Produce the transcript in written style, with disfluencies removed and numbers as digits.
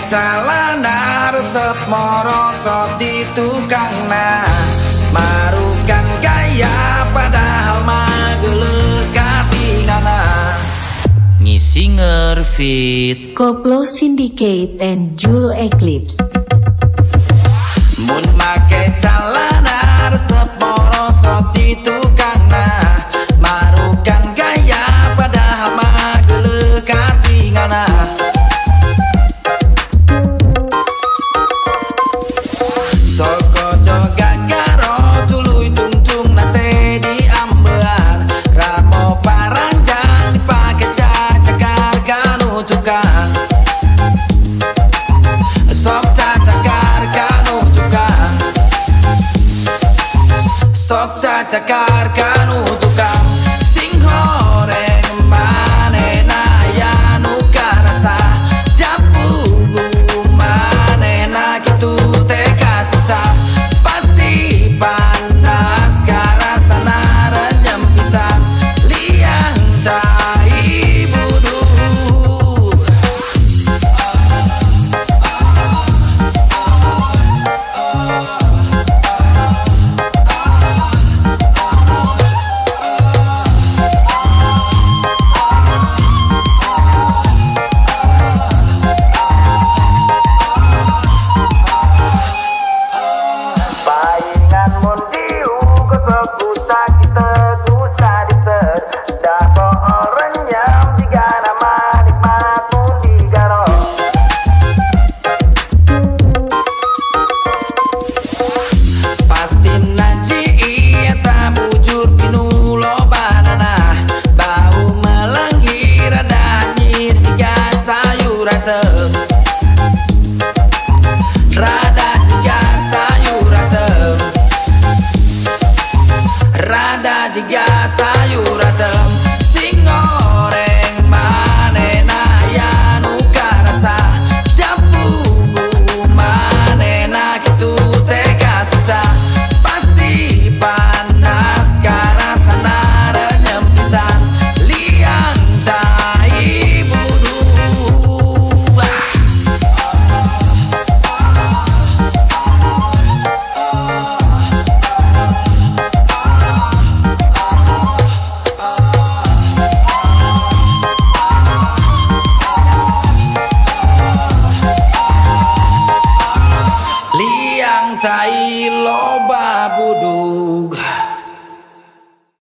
calana resep morosot di tukang na marukan gaya padahal mageuleuh katingana ngisi ngerfit Koplo Syndicate and Jewel Eclipse. Mun make calana resep morosot di tukang na marukan gaya padahal mageuleuh katingana soko joga karo tuluy tungtung nate diambean ramo paranjang dipake cacakar kanu tukang sok cacakar kanu tukang sok cacakar kanu tukang sing horeng manena ya nu karasa dapugu manena kitu teh kasisa pasti panas karasana renyem pisan liang cai budu paingan mun diu kesep kusa cite kusa diter dah bohong renyam jika nama nikmat pun digaro pasti naji iya tak bujur pinu lobanana bau melenggir ada nyir jika sayur asem rada jika sayur asem rada jika sayur asem sing goreng manena ya nu karasa dapugu manena kitu teh kasisa pasti panas karasana renyem pisan liang cai budu liang cai loba budu